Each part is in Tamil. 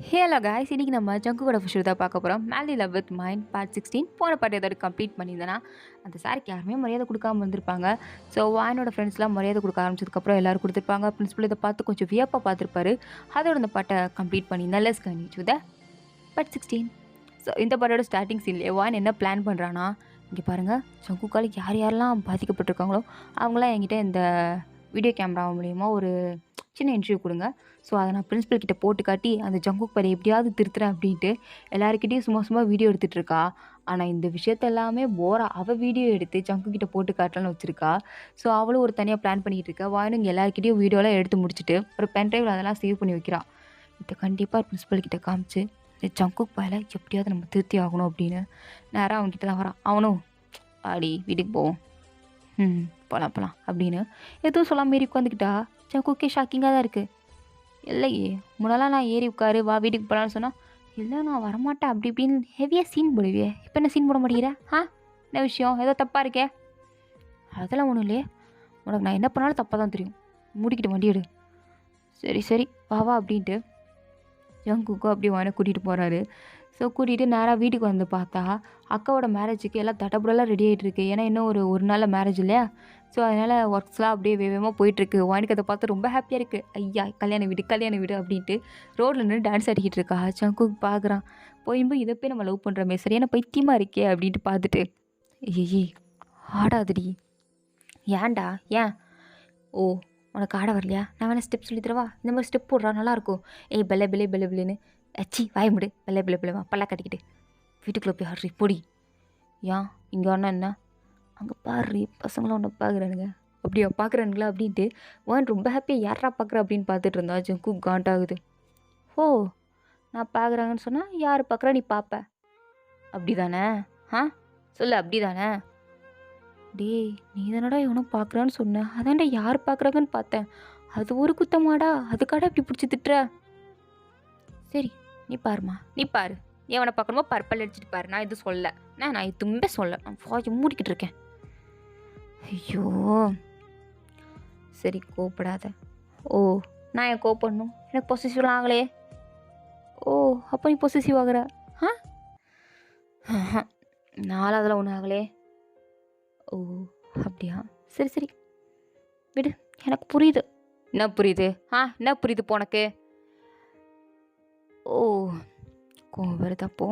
ஹலோ காய்ஸ், இன்றைக்கி நம்ம ஜங்குவோட ஃபிஷர் தான் பார்க்க போகிறோம். மேலி லவ் வித் மைண்ட் பார்ட் 16. போன பாட்டு ஏதாவது கம்ப்ளீட் பண்ணியிருந்தேன்னா அந்த சாருக்கு யாருமே மரியாதை கொடுக்காம வந்திருப்பாங்க. ஸோ வாயனோட ஃப்ரெண்ட்ஸ்லாம் மரியாதை கொடுக்க ஆரம்பிச்சதுக்கப்புறம் எல்லோரும் கொடுத்துருப்பாங்க. பிரின்சிபல் இதை பார்த்து கொஞ்சம் வியப்பாக பார்த்துருப்பாரு. அதோட இந்த பாட்டை கம்ப்ளீட் பண்ணியிருந்தேன். Let's continue to the part 16. So இந்த பாட்டோட ஸ்டார்டிங் சீன்லேயே வாயன் என்ன பிளான் பண்ணுறான்னா, இங்கே பாருங்கள், ஜங்குக்கால் யார் யாரெல்லாம் பாதிக்கப்பட்டிருக்காங்களோ அவங்களாம் என்கிட்ட இந்த வீடியோ கேமரா மூலிமா ஒரு சின்ன இன்டர்வியூ கொடுங்க. ஸோ அதை நான் பிரின்சிபல் கிட்டே போட்டு காட்டி அந்த ஜங்குக் பையனை எப்படியாவது திருத்துறேன் அப்படின்ட்டு எல்லாருக்கிட்டையும் சும்மா வீடியோ எடுத்துகிட்டு இருக்கா. ஆனால் இந்த விஷயத்த எல்லாமே போரா அவள் வீடியோ எடுத்து ஜங்கு கிட்டே போட்டு காட்டலான்னு வச்சுருக்கா. ஸோ அவளும் ஒரு தனியாக பிளான் பண்ணிகிட்டு இருக்கா. வாயனும் இங்கே எல்லாருக்கிட்டையும் வீடியோலாம் எடுத்து முடிச்சுட்டு ஒரு பென்ட்ரைவில் அதெல்லாம் சேவ் பண்ணி வைக்கிறான். இதை கண்டிப்பாக பிரின்சிபல் கிட்டே காமிச்சு இந்த ஜங்குக் பையலை எப்படியாவது நம்ம திருத்தி ஆகணும் அப்படின்னு நேராக அவன்கிட்ட தான் வரான். அவனும் ஆடி வீட்டுக்கு போவோம், போகலாம் அப்படின்னு எதுவும் சொல்லாமல் ஏறி உட்காந்துக்கிட்டா. ஜங்குக்கே ஷாக்கிங்காக தான் இருக்குது. இல்லையே, முன்னெல்லாம் நான் ஏறி உட்காரு வா வீட்டுக்கு போகலான்னு சொன்னால், இல்லை நான் வரமாட்டேன் அப்படி இப்படின்னு ஹெவியாக சீன் போடுவியே, இப்போ என்ன சீன் போட மாட்டேங்கிற? என்ன விஷயம், ஏதோ தப்பாக இருக்கே? அதெல்லாம் ஒன்றும் இல்லையே, உனக்கு நான் என்ன பண்ணாலும் தப்பாக தான் தெரியும், மூடிக்கிட்டு வண்டி எடு. சரி வா அப்படின்ட்டு ஜங்குக்கும் அப்படி வாங்க கூட்டிகிட்டு போகிறாரு. ஸோ கூட்டிகிட்டு நேராக வீட்டுக்கு வந்து பார்த்தா அக்காவோட மேரேஜுக்கு எல்லாம் தட்டப்படலாம் ரெடி ஆகிட்டுருக்கு. ஏன்னா இன்னும் ஒரு நாளில் மேரேஜ் இல்லையா. ஸோ அதனால் ஒர்க்ஸ்லாம் அப்படியே வேகமாக போயிட்டுருக்கு. வாணிக்கு அதை பார்த்து ரொம்ப ஹாப்பியாக இருக்குது. ஐயா கல்யாண வீடு அப்படின்ட்டு ரோட்டில் நின்று டான்ஸ் ஆடிக்கிட்டு இருக்கா. ஜங்குக் பார்க்குறான். போய் இதை போய் நம்ம லவ் பண்ணுறோமே, சரியான பைத்தியமாக இருக்கே அப்படின்ட்டு பார்த்துட்டு, ஏய் ஆடாதடி. ஏன்டா ஏன்? ஓ உனக்கு ஆட வரலையா? நான் வேணா ஸ்டெப் சொல்லி தரவா? இந்த மாதிரி ஸ்டெப் போடுறா நல்லாயிருக்கும். ஏய் பெல்லுன்னு அச்சி வாய முடு, பெல்லைவா பல்லா கட்டிக்கிட்டு வீட்டுக்குள்ளே போய் ஆடுறி பொடி. ஏன் இங்கே ஒன்றா என்ன? அங்கே பாடுறி பசங்களும் ஒன்று பார்க்குறானுங்க. அப்படியா பார்க்குறானுங்களா அப்படின்ட்டு வான் ரொம்ப ஹாப்பியாக யாரா பார்க்குற அப்படின்னு பார்த்துட்டு இருந்தா. ஜங்கு காண்டாகுது. ஓ நான் பார்க்குறாங்கன்னு சொன்னால் யார் பார்க்குறா நீ பார்ப்ப, அப்படி தானே? சொல்லு அப்படி தானே? டேய் நீ தானடா இவனும் பார்க்குறான்னு சொன்னேன், அதான்டா யார் பார்க்குறாங்கன்னு பார்த்தேன். அது ஒரு குத்தமாடா, அதுக்காடா இப்படி பிடிச்சி திட்டுற? சரி நீ பாருமா, நீ பாரு, எவனை பார்க்கணுமோ பர்பல் அடிச்சுட்டு பாரு. நான் எதுவும் சொல்ல, நான் எதுவுமே சொல்ல, நான் வாயை மூடிக்கிட்டு இருக்கேன். ஐயோ சரி கோப்படாத. ஓ நான் என் கோப்படணும், எனக்கு பொசிசிவ் ஆகலையே. ஓ அப்போ நீ பொசிசிவ் ஆகுற? நானும் அதெல்லாம் ஒன்றும் ஆகலையே. ஓ அப்படியா, சரி விடு, எனக்கு புரியுது. என்ன புரியுது? என்ன புரியுது இப்போ உனக்கு? ஓ கோவம் வருதப்போ,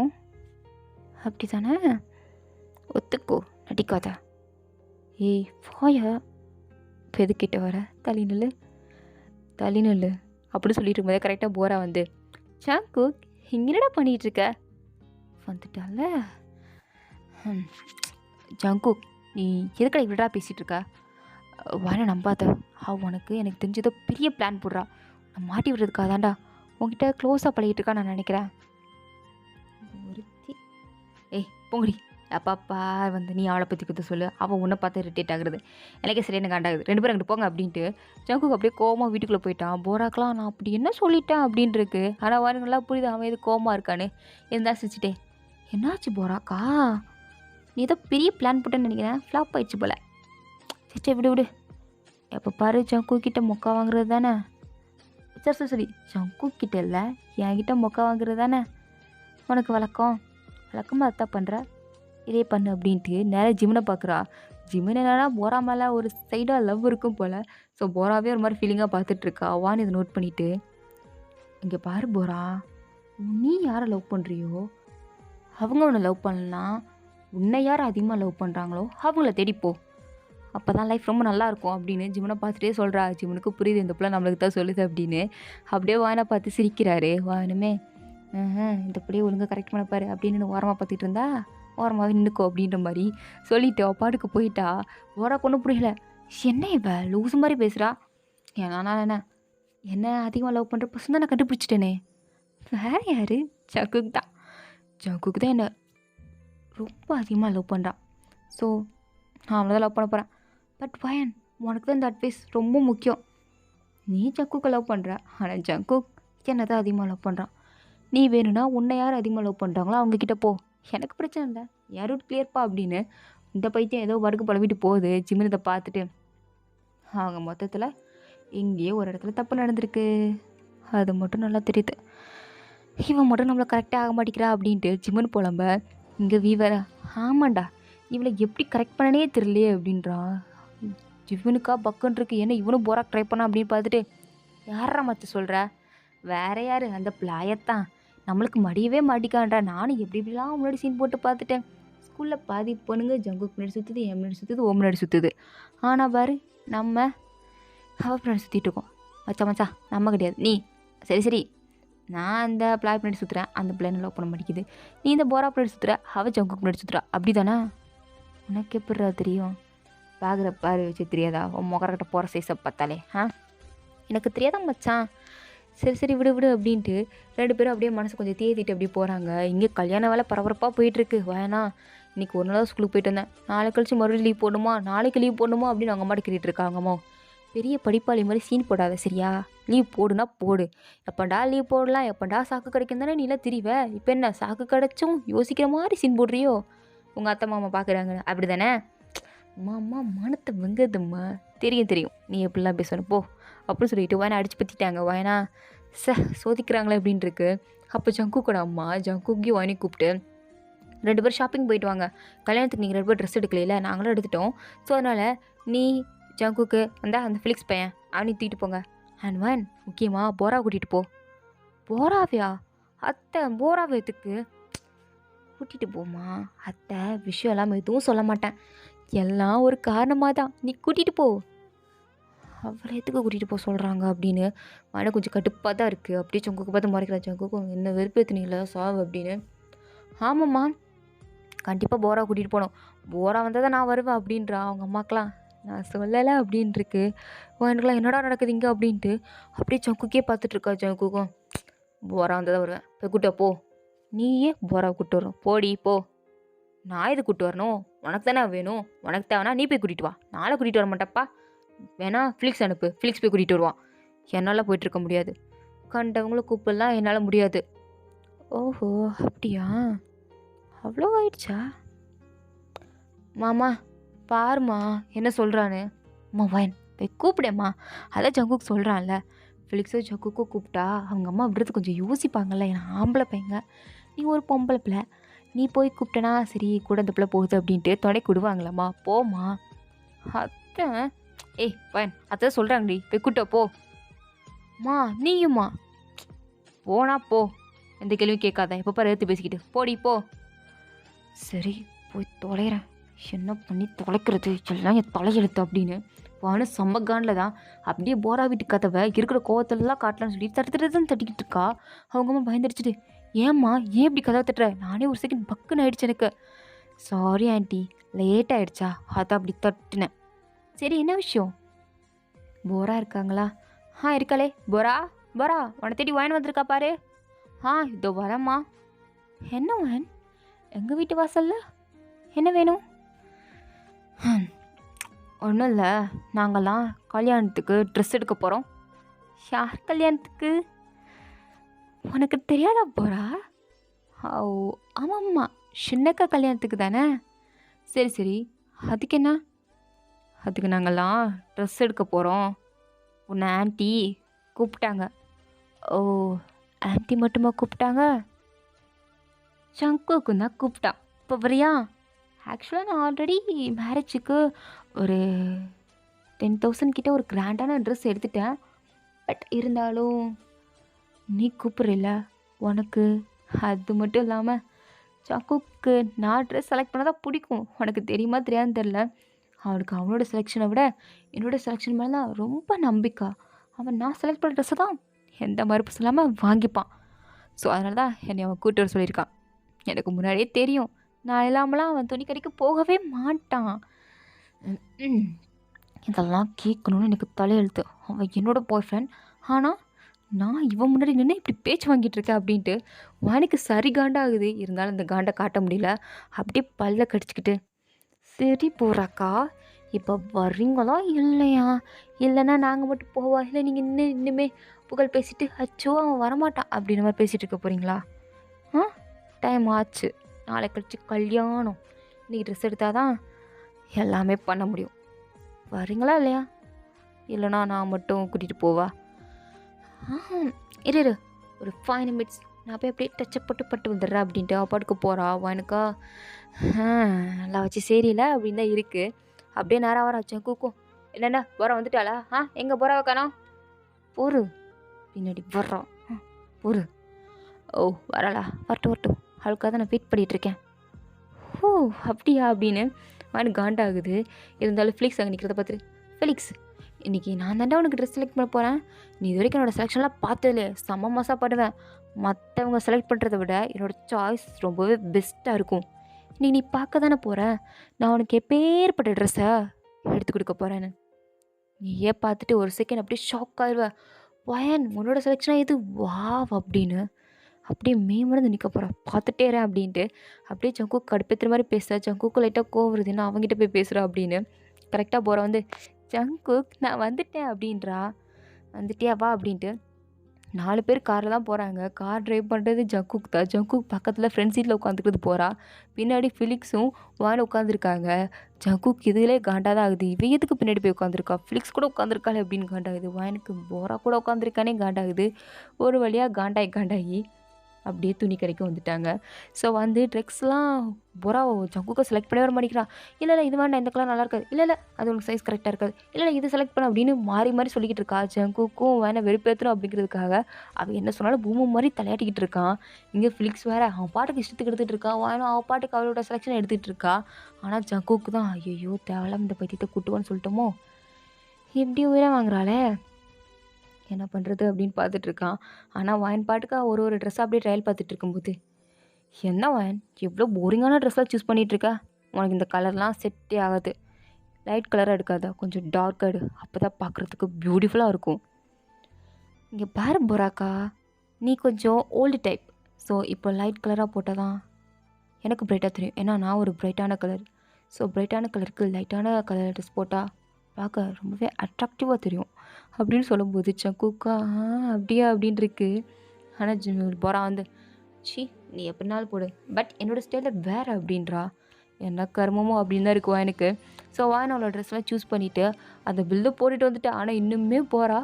அப்படி தானே? ஒத்துக்கோ, நடிக்காத. ஏய் வாய, இப்போ எதுக்கிட்ட வர? தள்ளி நில்லு அப்படி சொல்லிட்டு இருக்கும்போதே கரெக்டாக போரா வந்து, ஜங்குக் இங்கே என்னடா பண்ணிகிட்ருக்க? வந்துட்டால. ஜங்குக் நீ எதுக்கடா இப்படிடா பேசிகிட்டு இருக்க? வர நம்பாத, உனக்கு எனக்கு தெரிஞ்சதோ பெரிய பிளான் போடுறா. நான் மாட்டி விடுறதுக்காக தான்டா உங்ககிட்ட க்ளோஸாக பழகிட்டு இருக்கா நான் நினைக்கிறேன். ஒருத்தி ஏய் பொங்கடி, அப்பாப்பா வந்து நீ அவளை பற்றி கொடுத்து சொல்லு, அவள் உன்னை பார்த்து இரிட்டேட் ஆகுறது எனக்கே சரியான காண்டாகுது. 2 பேரும் அங்கிட்டு போங்க அப்படின்ட்டு ஜங்குக் அப்படியே கோவமாக வீட்டுக்குள்ளே போயிட்டான். போராக்கலாம் நான் அப்படி என்ன சொல்லிட்டேன் அப்படின்ட்டு இருக்கு. ஆனால் வாரு நல்லா புரியுது அவன் எது கோவமாக இருக்கான்னு. இருந்தா சிரிச்சிட்டே, என்னாச்சு போராக்கா, நீ ஏதோ பெரிய பிளான் போட்டேன்னு நினைக்கிறேன், ஃப்ளாப் ஆயிடுச்சு போல. சிச்சே விடு. எப்போ பாரு ஜங்குக் கிட்ட மொக்கா வாங்குறது தானே? சரி ஜங்குக் கிட்ட இல்லை, என்கிட்ட மொக்கா வாங்குறது தானே உனக்கு வழக்கமாக அதான் பண்ணுற, இதே பண்ணு அப்படின்ட்டு நேராக ஜிம்னை பார்க்குறா. ஜிம்னு என்னன்னா போரா மேலே ஒரு சைடாக லவ் இருக்கும் போல். ஸோ போராவே ஒரு மாதிரி ஃபீலிங்காக பார்த்துட்ருக்கா. வான்னு இதை நோட் பண்ணிவிட்டு, இங்கே பாரு போரா, நீ யாரை லவ் பண்ணுறியோ அவங்க உன்னை லவ் பண்ணலாம், உன்னை யார் அதிகமாக லவ் பண்ணுறாங்களோ அவங்கள தேடிப்போ, அப்போ தான் லைஃப் ரொம்ப நல்லாயிருக்கும் அப்படின்னு ஜிம்னை பார்த்துட்டே சொல்கிறா. ஜிம்னுக்கு புரியுது இந்த பிள்ளை நம்மளுக்கு தான் சொல்லுது அப்படின்னு. அப்படியே வாயனை பார்த்து சிரிக்கிறாரு. வாயனுமே இந்த பிள்ளையை ஒழுங்காக கரெக்ட் பண்ணப்பாரு அப்படின்னு ஓரமாக பார்த்துட்டு இருந்தா, ஓரமாகவே நின்றுக்கோ அப்படின்ற மாதிரி சொல்லிவிட்டு அவள் பாட்டுக்கு போயிட்டா. ஓரா கொண்டு புரியல, என்ன இவ லூஸ் மாதிரி பேசுகிறா. ஏன்னா என்ன அதிகமாக லவ் பண்ணுற பர்சன் தான் நான் கண்டுபிடிச்சிட்டேனே, வேறு யார்? ஜங்குக் தான் என்னை ரொம்ப அதிகமாக லவ் பண்ணுறான். ஸோ நான் அவளை தான் லவ் பண்ண போகிறேன். பட் வயன் உனக்கு தான் இந்த அட்வைஸ் ரொம்ப முக்கியம். நீ ஜங்குக்கை லவ் பண்ணுற, ஆனால் ஜங்குக் என்னை தான் அதிகமாக லவ் பண்ணுறான். நீ வேணும்னா உன்னை யார் அதிகமாக லவ் பண்ணுறாங்களோ அவங்கக்கிட்ட போ, எனக்கு பிரச்சனை இல்லை, யாரும் கிளியர்ப்பா அப்படின்னு இந்த பைத்தியம் ஏதோ வடுக்கு பழவிட்டு போகுது. ஜிம்னு இதை பார்த்துட்டு அவங்க மொத்தத்தில் எங்கேயோ ஒரு இடத்துல தப்பு நடந்திருக்கு, அது மட்டும் நல்லா தெரியுது. இவன் மட்டும் நம்மளை கரெக்டாக ஆக மாட்டேங்கிறா அப்படின்ட்டு ஜிம்முன்னு புலம்ப. இங்கே வீவரா, ஆமாண்டா இவளை எப்படி கரெக்ட் பண்ணனே தெரியலையே அப்படின்றான். ஜிவனுக்கா பக்குன்னு இருக்கு, ஏன்னா இவனும் போராக் ட்ரை பண்ணான் அப்படின்னு பார்த்துட்டு, யாரா மச்ச சொல்கிற, வேற யார் அந்த பிளாயத்தான், நம்மளுக்கு மடியவே மாட்டிக்கான்றா. நானும் எப்படி இப்படிலாம் முன்னாடி சீன் போட்டு பார்த்துட்டேன். ஸ்கூலில் பாதி பொண்ணுங்க ஜங்குக்கு முன்னாடி சுற்றுது, என் முன்னாடி சுற்றுது, ஓ முன்னாடி சுற்றுது. ஆனால் பாரு நம்ம அவள் பின்னாடி சுற்றிட்டு இருக்கோம். மச்சா மச்சா நம்ம கிடையாது நீ. சரி சரி, நான் அந்த பிளாய் பின்னாடி சுற்றுறேன், அந்த பிள்ளைன்னு லவ் பண்ண மாட்டேங்குது. நீ இந்த போரா பின்னாடி சுற்றுற, அவள் ஜங்குக்கு முன்னாடி சுற்றுறா, அப்படி தானே? உனக்கு எப்படிரா தெரியும்? பார்க்குற பாரு வச்சு தெரியாதா? உன் முகரக்கிட்ட போகிற சைஸை பார்த்தாலே எனக்கு தெரியாதா மச்சான். சரி சரி விடு விடு அப்படின்ட்டு 2 பேரும் அப்படியே மனசு கொஞ்சம் தேத்திட்டு அப்படியே போகிறாங்க. இங்கே கல்யாண வேலை பரபரப்பாக போயிட்டுருக்கு. வேணாம் இன்றைக்கி ஒரு நாள் ஸ்கூலுக்கு போயிட்டு வந்தேன், நாளை கழிச்சு மறுபடியும் லீவ் போடணுமா, நாளைக்கு லீவ் போடணுமா அப்படின்னு அவங்க அம்மாட்ட கேட்டுட்டு இருக்காங்கம்மா. பெரிய படிப்பாளி மாதிரி சீன் போடாத சரியா? லீவ் போடுனா போடு. எப்படா லீவ் போடலாம், எப்படா சாக்கு கிடைக்கும் தானே நீலாம் திரிவ. இப்போ என்ன சாக்கு கிடைச்சும் யோசிக்கிற மாதிரி சீன் போடுறியோ? உங்கள் அத்தை மாமா பார்க்குறாங்க அப்படி தானே? மாமா மானத்தை வெங்கதும்மா, தெரியும் தெரியும் நீ எப்படிலாம் பேசணும் போ அப்படின்னு சொல்லிட்டு வாயனா அடிச்சு பற்றிட்டாங்க. வாயனா சோதிக்கிறாங்களே அப்படின்ட்டு இருக்கு. அப்போ ஜங்கு கூட அம்மா ஜங்குக்கையும் வாயினி கூப்பிட்டு 2 பேரும் ஷாப்பிங் போயிட்டு வாங்க, கல்யாணத்துக்கு நீங்கள் 2 பேர் ட்ரெஸ் எடுக்கல, நாங்களும் எடுத்துட்டோம். ஸோ அதனால் நீ ஜங்குக்கு அந்த ஃபிலிக்ஸ் பையன் அவனி தூக்கிட்டு போங்க. அண்ட் ஒன் முக்கியமாக போரா கூட்டிகிட்டு போ. போராவையா அத்தை? போராவை எதுக்கு கூட்டிகிட்டு போமா அத்தை? விஷயம் எல்லாம் எதுவும் சொல்ல மாட்டேன், எல்லாம் ஒரு காரணமாக தான், நீ கூட்டிகிட்டு போ. அவளை எதுக்கு கூட்டிகிட்டு போக சொல்கிறாங்க அப்படின்னு மன கொஞ்சம் கடுப்பாக தான் இருக்குது. அப்படியே ஜங்குக்கு பார்த்து முறைக்கிறா. ஜங்குக்கும் என்ன வெறுப்பேற்றுனீங்களா சாவு அப்படின்னு. ஆமாம்மா கண்டிப்பாக போரா கூட்டிகிட்டு போகணும், போரா வந்தால் தான் நான் வருவேன் அப்படின்றா. அவங்க அம்மாக்கெலாம் நான் சொல்லலை அப்படின்ட்டுருக்கு. எனக்குலாம் என்னடா நடக்குது இங்கே அப்படின்ட்டு அப்படியே ஜங்குக்கே பார்த்துட்ருக்கா. ஜங்குக்கும் போரா வந்தால் தான் வருவேன், போய் கூட்ட போ. நீயே போரா கூப்பிட்டு வரும் போடி போ. நான் இது கூப்பிட்டு வரணும், உனக்கு தானே வேணும், உனக்கு தேவைன்னா நீ போய் கூட்டிகிட்டு வா, நாளை கூட்டிகிட்டு வர மாட்டப்பா. வேணா ஃபிலிக்ஸ் அனுப்பு, ஃபிலிக்ஸ் போய் கூட்டிகிட்டு வருவான், என்னால் போயிட்டுருக்க முடியாது, கண்டவங்கள கூப்பிடலாம் என்னால் முடியாது. ஓஹோ அப்படியா, அவ்வளோ ஆயிடுச்சா? மாமா பாருமா என்ன சொல்கிறான்னு. அம்மா வாயன் போய் கூப்பிடேம்மா, அதான் ஜங்குக்கு சொல்கிறான்ல, ஃபிலிக்ஸோ ஜங்குக்கோ கூப்பிட்டா அவங்க அம்மா விடுறது கொஞ்சம் யோசிப்பாங்கல்ல. ஏன்னா ஆம்பளை பையங்க, நீ ஒரு பொம்பளை பிள்ளை, நீ போய் கூப்பிட்டனா சரி கூட இந்த பிள்ளை போகுது அப்படின்ட்டு துணைக்கு விடுவாங்களாம்மா. போம்மா. அத்தை ஏய் வாயன் அத்தை சொல்கிறாங்கடி போய் கூட்ட போ. மா நீயும்மா போனா போ, எந்த கேள்வியும் கேட்காத, எப்போ பாரு எடுத்து பேசிக்கிட்டு போடி போ. சரி போய் தொலைகிறேன், என்ன பண்ணி தொலைக்கிறது, எல்லாம் என் தலையெழுத்து அப்படின்னு வானு சம்மகானில் தான் அப்படியே போரா வீட்டு கதவை இருக்கிற கோவத்திலலாம் காட்டலான்னு சொல்லி தட்டுறதுன்னு தட்டிக்கிட்டு இருக்கா. அவங்க அம்மா பயந்துடுச்சுட்டு, ஏம்மா ஏன் இப்படி கதவை தட்டுற? நானே ஒரு செகண்ட் பக்குன்னு ஆயிடுச்சு எனக்கு. சாரி ஆண்டி லேட் ஆகிடுச்சா, அதான் அப்படி தட்டினேன். சரி என்ன விஷயம்? போரா இருக்காங்களா? இருக்காளே போரா. போரா உன்னை தேடி வாயின் வந்திருக்கா பாரு. இதோ வரேம்மா. என்ன வாயின்? எங்கள் வீட்டு வாசல்ல என்ன வேணும்? ஒன்றும் இல்லை, நாங்கள்லாம் கல்யாணத்துக்கு ட்ரெஸ் எடுக்க போகிறோம். யார் கல்யாணத்துக்கு? உனக்கு தெரியாதா போரா? ஓ ஆமாம்மா சின்னக்கா கல்யாணத்துக்கு தானே. சரி சரி அதுக்கு என்ன? அதுக்கு நாங்கள்லாம் ட்ரெஸ் எடுக்க போகிறோம், உன்னை ஆன்ட்டி கூப்பிட்டாங்க. ஓ ஆன்ட்டி மட்டுமா கூப்பிட்டாங்க? சங்குக்கு தான் கூப்பிட்டான். இப்போ வரியா? ஆக்சுவலாக நான் ஆல்ரெடி மேரேஜுக்கு ஒரு 10,000 கிட்ட ஒரு கிராண்டான ட்ரெஸ் எடுத்துட்டேன். பட் இருந்தாலும் நீ கூப்பிட்றில்ல, உனக்கு அது மட்டும் இல்லாமல் சங்குக்கு நான் ட்ரெஸ் செலக்ட் பண்ண தான் பிடிக்கும். உனக்கு தெரியுமா தெரியாதுன்னு தெரில, அவனுக்கு அவனோட செலெக்ஷனை விட என்னோடய செலெக்ஷன் மேலே தான் ரொம்ப நம்பிக்கை. அவன் நான் செலக்ட் பண்ண ட்ரெஸ்ஸை தான் எந்த மறுப்பு சொல்லாமல் வாங்கிப்பான். ஸோ அதனால தான் என்னை அவன் கூப்பிட்டு வர சொல்லியிருக்கான். எனக்கு முன்னாடியே தெரியும், நான் இல்லாமலாம் அவன் துணி கடைக்கு போகவே மாட்டான். இதெல்லாம் கேட்கணுன்னு எனக்கு தலையெழுத்து. அவன் என்னோட பாய் ஃப்ரெண்ட், ஆனால் நான் இவன் முன்னாடி நின்று இப்படி பேச்சு வாங்கிட்டு இருக்கேன் அப்படின்ட்டு வானிக்கு சரி காண்டாகுது. இருந்தாலும் இந்த காண்டை காட்ட முடியல. அப்படியே பல்ல கடிச்சிக்கிட்டு, சரி போறாக்கா இப்போ வர்றீங்களா இல்லையா? இல்லைன்னா நாங்கள் மட்டும் போவா, இல்லை நீங்கள் இன்னுமே புகழ் பேசிட்டு அச்சோ அவன் வரமாட்டான் அப்படின்ற மாதிரி பேசிகிட்டு இருக்க போகிறீங்களா? டைம் ஆச்சு, நாளை கழிச்சு கல்யாணம், இன்றைக்கி ட்ரெஸ் எடுத்தால் தான் எல்லாமே பண்ண முடியும். வரீங்களா இல்லையா? இல்லைனா நான் மட்டும் கூட்டிகிட்டு போவா? இரு ஒரு 5 நிமிட்ஸ் நான் போய் அப்படியே டச்சப் போட்டு பட்டு வந்துடுறேன் அப்படின்ட்டு அவள் பாட்டுக்கு போகிறா. வானுக்கா நல்லா வச்சு சரியில்ல அப்படின்னு தான் இருக்குது. அப்படியே நேரம் வர வச்சேன் கூக்கும். என்னென்ன போகிற வந்துட்டாளா? எங்கே போகிறா காணோம்? பொறு பின்னாடி வர்றான். பொறு. ஓ வரலா, வரட்டும் வரட்டும், அவளுக்காக தான் நான் வெயிட் பண்ணிகிட்ருக்கேன். ஓ அப்படியா அப்படின்னு வானு காண்டாகுது. இருந்தாலும் ஃபிலிக்ஸ் அங்கே நிற்கிறத பார்த்துட்டு, ஃபிலிக்ஸ் இன்றைக்கி நான் தாண்டா உனக்கு ட்ரெஸ் செலக்ட் பண்ண போகிறேன். நீ இது வரைக்கும் என்னோடய செலெக்ஷன்லாம் பார்த்ததுலே செம்ம மாசாக பண்ணுவேன். மற்றவங்க செலக்ட் பண்ணுறத விட என்னோடய சாய்ஸ் ரொம்பவே பெஸ்ட்டாக இருக்கும். நீ பார்க்க தானே போகிற, நான் உனக்கு எப்பேற்பட்ட ட்ரெஸ்ஸை எடுத்து கொடுக்க போகிறேன்னு. நீயே பார்த்துட்டு ஒரு செகண்ட் அப்படியே ஷாக் ஆயிடுவேன். வயன் உன்னோட செலெக்ஷனாக இது வாவ் அப்படின்னு அப்படியே மேமறந்து நிற்க போகிறா. பார்த்துட்டேறேன் அப்படின்ட்டு அப்படியே ஜங்குக்கு கடுப்பேற்றுற மாதிரி பேசுகிறா. ஜங்குக்கு லைட்டாக கோவம் வருது, என்ன அவங்ககிட்ட போய் பேசுகிறா அப்படின்னு. கரெக்டாக போகிற வந்து, ஜங்குக் நான் வந்துட்டேன் அப்படின்றா. வந்துட்டியா வா அப்படின்ட்டு 4 பேர் காரில் தான் போகிறாங்க. கார் ட்ரைவ் பண்ணுறது ஜங்குக் தான். ஜங்குக் பக்கத்தில் ஃப்ரண்ட் சீட்டில் உட்காந்துக்கிறது போகிறா. பின்னாடி ஃபிலிக்ஸும் வான் உட்காந்துருக்காங்க. ஜங்குக் இதுலேயே காண்டாக தான் ஆகுது. இவ எதுக்கு பின்னாடி போய் உட்காந்துருக்கா, ஃபிலிக்ஸ் கூட உட்காந்துருக்காளே அப்படின்னு காண்டாகுது. வானுக்கு போரா கூட உட்காந்துருக்கானே காண்டாகுது. ஒரு வழியாக காண்டாகி அப்படியே துணி கடைக்கு வந்துட்டாங்க. ஸோ வந்து ட்ரெஸ்லாம் பொறா ஜங்குக்கை செலக்ட் பண்ணவே வர மாட்டேங்கிறான். இல்லை இது வேண்டாம், இந்த கலர் நல்லா இருக்காது, இல்லை அது உனக்கு சைஸ் கரெக்டாக இருக்காது, இல்லை இது செலக்ட் பண்ண அப்படின்னு மாறி சொல்லிக்கிட்டு இருக்கா. ஜங்குக்கும் வேணால் வெறுப்பேற்றணும் அப்படிங்கிறதுக்காக அவன் என்ன சொன்னாலும் பூமு மாதிரி தலையாட்டிக்கிட்டு இருக்கான். இங்கே ஃபிலிக்ஸ் வேறு அவன் பாட்டுக்கு இஷ்டத்துக்கு எடுத்துகிட்டு இருக்கான். வேணும் அவன் பாட்டுக்கு அவளோட செலெக்ஷன் எடுத்துகிட்டு இருக்கா. ஆனால் ஜங்குக்கு தான் ஐயோ தேவலாம் இந்த பைத்தியத்தை கூட்டுவான்னு சொல்லிட்டோமோ, எப்படி உயிரை வாங்குறாளே, என்ன பண்ணுறது அப்படின்னு பார்த்துட்ருக்கான். ஆனால் வாயன் பாட்டுக்கா ஒரு ட்ரெஸ்ஸாக அப்படியே ட்ரையல் பார்த்துட்டு இருக்கும்போது, என்ன வாயன் எவ்வளோ போரிங்கான ட்ரெஸ்லாம் சூஸ் பண்ணிகிட்ருக்க, உனக்கு இந்த கலர்லாம் செட்டே ஆகாது, லைட் கலராக எடுக்காதா, கொஞ்சம் டார்க்காக எடு, அப்போ தான் பார்க்குறதுக்கு பியூட்டிஃபுல்லாக இருக்கும். இங்கே பாரு போராக்கா, நீ கொஞ்சம் ஓல்டு டைப். ஸோ இப்போ லைட் கலராக போட்டால் தான் எனக்கு பிரைட்டாக தெரியும். ஏன்னா நான் ஒரு பிரைட்டான கலர். ஸோ பிரைட்டான கலருக்கு லைட்டான கலர் ட்ரெஸ் போட்டால் பார்க்க ரொம்பவே அட்ராக்டிவாக தெரியும் அப்படின்னு சொல்லும்போது ஜங்குக்கா அப்படியா அப்படின்னு இருக்கு. ஆனால் போரா வந்து, சி நீ எப்படினாலும் போடு, பட் என்னோடய ஸ்டைலில் வேறு அப்படின்றா. என்ன கர்மமோ அப்படின்னு தான் இருக்குவா எனக்கு. ஸோ வான் அவளோட ட்ரெஸ்லாம் சூஸ் பண்ணிவிட்டு அந்த பில்லை போட்டுட்டு வந்துட்டு, ஆனால் இன்னுமே போகிறா.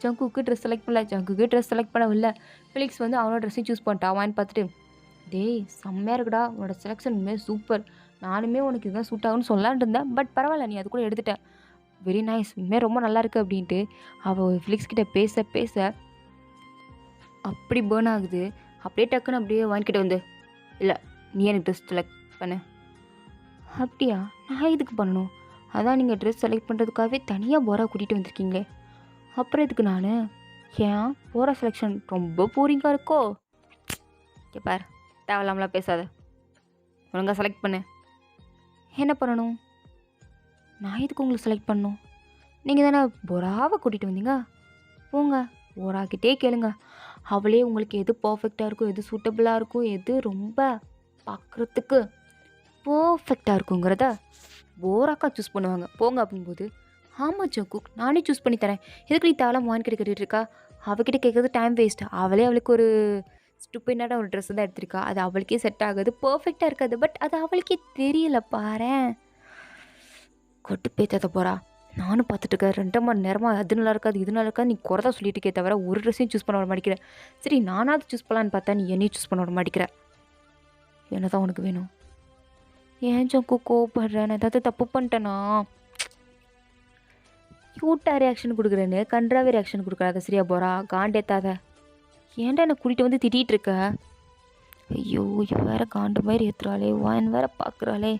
ஜங்குக்கு ட்ரெஸ் செலக்ட் பண்ணல, ஜங்குக்கு ட்ரெஸ் செலக்ட் பண்ணவில்லை. ஃபிலிக்ஸ் வந்து அவனோட ட்ரெஸ்ஸையும் சூஸ் பண்ணிட்டா. வான் பார்த்துட்டு, டேய் செம்மையாக இருக்குடா உன்னோட செலெக்ஷன் இனிமேல் சூப்பர், நானுமே உனக்கு இதுதான் சூட் ஆகுன்னு சொல்லலான் இருந்தேன், பட் பரவாயில்ல நீ அது கூட எடுத்துட்டேன், வெரி நைஸ், இனிமேல் ரொம்ப நல்லா இருக்குது அப்படின்ட்டு அவள் ஃபிலிக்ஸ் கிட்ட பேச அப்படி பேர்ன் ஆகுது. அப்படியே டக்குன்னு அப்படியே வாங்கிக்கிட்ட வந்து, இல்லை நீ எனக்கு ட்ரெஸ் செலக்ட் பண்ணு. அப்படியா, நான் இதுக்கு பண்ணணும், அதான் நீங்கள் ட்ரெஸ் செலக்ட் பண்ணுறதுக்காகவே தனியாக போரா கூட்டிகிட்டு வந்திருக்கீங்களே, அப்புறம் இதுக்கு நான் ஏன் போரா செலெக்ஷன் ரொம்ப போரிங்காக இருக்கோ. பார் தேவையில்லாமலாம் பேசாத, ஒழுங்காக செலக்ட் பண்ணு. என்ன பண்ணணும், நான் எதுக்கு உங்களுக்கு செலக்ட் பண்ணணும், நீங்கள் தானே பொறாவை கூட்டிகிட்டு வந்தீங்க, போங்க போராக்கிட்டே கேளுங்க, அவளே உங்களுக்கு எது பர்ஃபெக்டாக இருக்கும், எது சூட்டபுளாக இருக்கும், எது ரொம்ப பார்க்குறதுக்கு பர்ஃபெக்டாக இருக்குங்கிறத போராக்கா சூஸ் பண்ணுவாங்க, போங்க அப்படின்போது, ஆமாம் ஜங்குக் நானே சூஸ் பண்ணி தரேன், எதுக்கு நீ தேவலாம் வான் கிட்ட கேட்டுட்டு இருக்கா, அவகிட்ட கேட்குறது டைம் வேஸ்ட், அவளே அவளுக்கு ஒரு ஸ்டூப்பிடான ஒரு ட்ரெஸ் தான் எடுத்திருக்கா, அது அவளுக்கே செட் ஆகுது, பர்ஃபெக்டாக இருக்காது, பட் அது அவளுக்கே தெரியல பாரேன். கொட்டு பேத்தாத போகிறா, நானும் பார்த்துட்டு இருக்கேன் 2 மணி நேரமாக அது நல்லா இருக்காது இது நல்லா இருக்காது, நீ குறைதான் சொல்லிட்டு இருக்கே தவிர ஒரு ட்ரெஸ்ஸையும் சூஸ் பண்ண வர மாட்டேங்கிற, சரி நானாவது சூஸ் பண்ணலான்னு பார்த்தா நீ என்னையும் சூஸ் பண்ண வர மாட்டேங்கிற, என்ன தான் உனக்கு வேணும், ஏன் ஜங்கு கோவப்படுறேன், ஏதாவது தப்பு பண்ணிட்டேனா, க்யூட்டாக ரியாக்ஷன் கொடுக்குறேன்னு கன்றாவே ரியாக்ஷன் கொடுக்குறாத சரியா போகிறா, காண்டேத்தாத, ஏன்டா என்னை கூட்டிகிட்டு வந்து திட்டிகிட்டு இருக்க, ஐயோ இவ வேறு காண்டு மாதிரி ஏற்றுறாளே, வான் வேறு பார்க்குறாளே,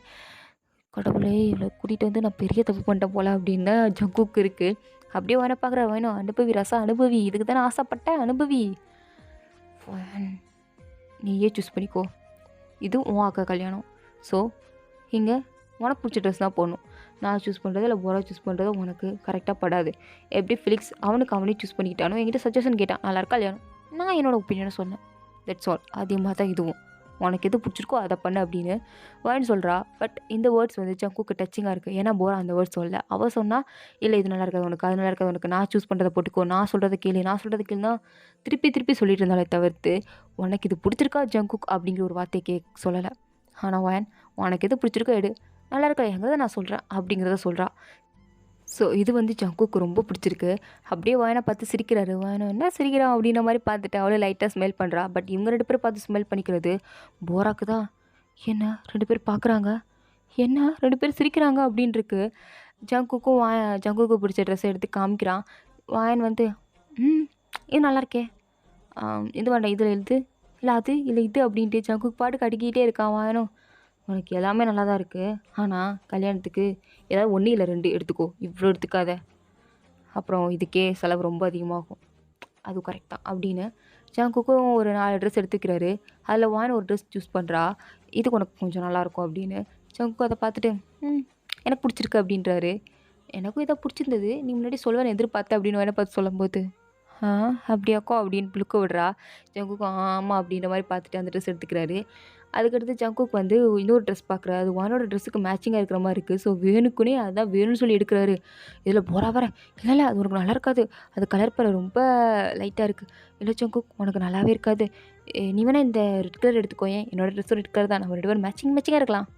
கடவுளே இவளை கூட்டிகிட்டு வந்து நான் பெரிய தப்பு பண்ணிட்டேன் போல அப்படின்னு ஜங்குக்கு இருக்குது. அப்படியே வேணா பார்க்குற, வேணும் அனுபவி ரசம் அனுபவி, இதுக்கு தானே ஆசைப்பட்டேன் அனுபவி, நீயே சூஸ் பண்ணிக்கோ, இது உன் அக்கா கல்யாணம், ஸோ இங்கே உனக்கு பிடிச்ச ட்ரெஸ் தான் போடணும், நான் சூஸ் பண்ணுறது இல்லை போரா சூஸ் பண்ணுறது உனக்கு கரெக்டாக படாது, எப்படி ஃபிலிக்ஸ் அவனே சூஸ் பண்ணிக்கிட்டானோ என்கிட்ட சஜஷன் கேட்டான் நல்லா இருக்கா கல்யாணம், நான் என்னோடய ஒப்பீனியனை சொன்னேன், தட்ஸ் ஆல், அதே மாதிரி தான் இதுவும், உனக்கு எது பிடிச்சிருக்கோ அதை பண்ணு அப்படின்னு வான்னு சொல்கிறா. பட் இந்த வேர்ட்ஸ் வந்து ஜங்குக்கு டச்சிங்காக இருக்குது, ஏன்னா போரா அந்த வேர்ட்ஸ் சொல்ல, அவள் சொன்னால் இல்லை இது நல்லா இருக்காது உனக்கு அது நல்லா இருக்காது உனக்கு, நான் சூஸ் பண்ணுறதை போட்டுக்கோ, நான் சொல்கிறத கேளுன்னா திருப்பி சொல்லிட்டு இருந்தாலே தவிர்த்து உனக்கு இது பிடிச்சிருக்கா ஜங்குக் அப்படிங்கிற ஒரு வார்த்தையை சொல்லலை. ஆனால் வான் உனக்கு எது பிடிச்சிருக்கோ எடு, நல்லா இருக்கா எங்கிறத நான் சொல்கிறேன் அப்படிங்கிறத சொல்கிறா. ஸோ இது வந்து ஜங்குக்கு ரொம்ப பிடிச்சிருக்கு. அப்படியே வாயன பார்த்து சிரிக்கிறாரு. வாயன என்ன சிரிக்கிறான் அப்படின்ற மாரி பார்த்துட்டு அவளும் லைட்டா ஸ்மைல் பண்றா. பட் இவங்க 2 பேரும் பார்த்து ஸ்மைல் பண்ணிக்கிறது போராக்கு தான். என்ன 2 பேரும் பார்க்குறாங்க. என்ன 2 பேரும் சிரிக்கிறாங்க அப்படின்னு இருக்கு. ஜங்குக்கும் ஜங்குக்கு பிடிச்ச ட்ரெஸ்ஸ எடுத்து காமிக்கிறான். வாயன் வந்து, "ம் இது நல்லாயிருக்கே. இது வேண்டாம் இதில இது, இல்ல அது, இல்ல இது" அப்படின்ட்டு ஜங்குக்கு பாட்டுக்கு அடுக்கிக்கிட்டே இருக்கான். வாயனும், "உனக்கு எல்லாமே நல்லா தான் இருக்கு. ஆனா கல்யாணத்துக்கு ஏதாவது 1 இல்ல 2 எடுத்துக்கோ. இவ்ளோ எடுத்துக்காத. அப்புறம் இதுக்கே செலவு ரொம்ப அதிகமாகும். அது கரெக்ட் தான்" அப்படின்னு ஜங்குக்கும் ஒரு 4 ட்ரெஸ் எடுத்துக்கிறாரு. அதில் வாயன் ஒரு ட்ரெஸ் சூஸ் பண்ணுறா. "இது உனக்கு கொஞ்சம் நல்லாயிருக்கும்" அப்படின்னு. ஜங்கு அத பார்த்துட்டு, "ம் எனக்கு பிடிச்சிருக்கு" அப்படின்றாரு. "எனக்கும் இதான் பிடிச்சிருந்தது. நீ முன்னாடி சொல்லுவேன்னு எதிர்பார்த்தேன்" அப்படின்னு வாயன பார்த்து சொல்லும்போது, "ஆ அப்படியாக்கோ" அப்படின்னு புளுக்க விடுறா. ஜங்குக்கும் ஆமா அப்படின்ற மாரி பார்த்துட்டு அந்த ட்ரெஸ் எடுத்துக்கிறாரு. அதுக்கடுத்து ஜங்குக் வந்து இன்னொரு ட்ரெஸ் பார்க்குறாரு. அது வானோட ட்ரெஸ்ஸுக்கு மேட்சிங்கா இருக்கிற மாரி இருக்கு. ஸோ வேணுக்குன்னே அதான் வேணும்னு சொல்லி எடுக்குறாரு. இதில போறா வேற, "இல்ல, இல்ல அது உனக்கு நல்லா இருக்காது. அது கலர் பல ரொம்ப லைட்டா இருக்கு. இல்ல ஜங்குக் உனக்கு நல்லாவே இருக்காது. நீ வேணா இந்த ரெட் கலர் எடுத்துக்கோயேன். என்னோட ட்ரெஸ்ஸும் ரெட் கலர் தான். நம்ம 2 பேரும் மேட்சிங்கா இருக்கலாம்."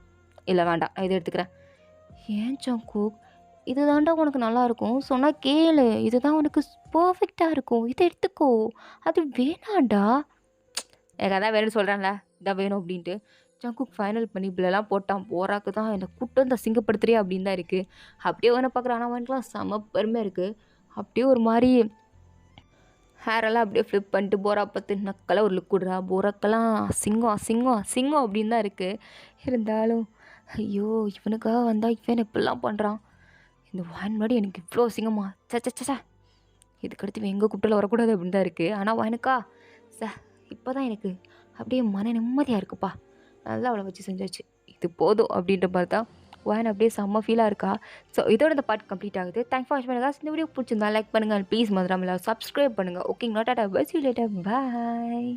"இல்ல வேண்டாம். நான் இத எடுத்துக்கிறேன்." "ஏன் ஜங்குக்? இது தான்டா உனக்கு நல்லாருக்கும். சொன்னா கேளு. இதுதான் உனக்கு பெர்ஃபெக்ட்டா இருக்கும். இத எடுத்துக்கோ. அது வேணான்டா." எனக்கு அதான் வேணும்னு சொல்றேன்ல. இதான் வேணும் அப்டின்ட்டு. ஜங்குக் ஃபைனல் பண்ணி பில்லலாம் போட்டான். போராக்கு தான் என்ன கூட்டு வந்து அசிங்கப்படுத்துறியா அப்படின்னு தான் இருக்கு. அப்படியே அவன பார்க்குறான். ஆனா அவனுக்குலாம் செம பெருமையா இருக்கு. அப்படியே ஒரு மாரி ஹேரெல்லாம் அப்படியே ஃப்ளிப் பண்ணிட்டு போரா பார்த்து நக்கலா ஒரு லுக் விடுறா. போராக்கெல்லாம் அசிங்கம், அசிங்கம், அசிங்கம் அப்படின்னு தான் இருக்கு. இருந்தாலும் ஐயோ! இவனுக்காக வந்தா இவன் இப்படிலாம் பண்றான். இந்த வாயின் முன்னாடி எனக்கு இவ்ளோ அசிங்கமா? ச்ச ச்ச ச்ச! இதுக்கடுத்து இவன் எங்க கூப்பிட்டாலும் வரக்கூடாது அப்படின்னு தான் இருக்கு. ஆனா வாயனுக்கா இப்பதான் எனக்கு அப்படியே மன நிம்மதியா இருக்குப்பா. நல்லா அவள வச்சு செஞ்சாச்சு. இது போதும் அப்படின்ற மாரி தான் வாயன் அப்படியே செம்ம ஃபீலா இருக்கா. ஸோ இதோட இந்த பார்ட் கம்ப்ளீட் ஆகுது. தேங்க்ஸ் ஃபார் வாட்சிங் காய்ஸ். இந்த வீடியோ பிடிச்சிருந்தா லைக் பண்ணுங்க. ப்ளீஸ் மறந்துடாம சப்ஸ்கிரைப் பண்ணுங்க. ஓகேங்களா? Tata bye. See you later. Bye.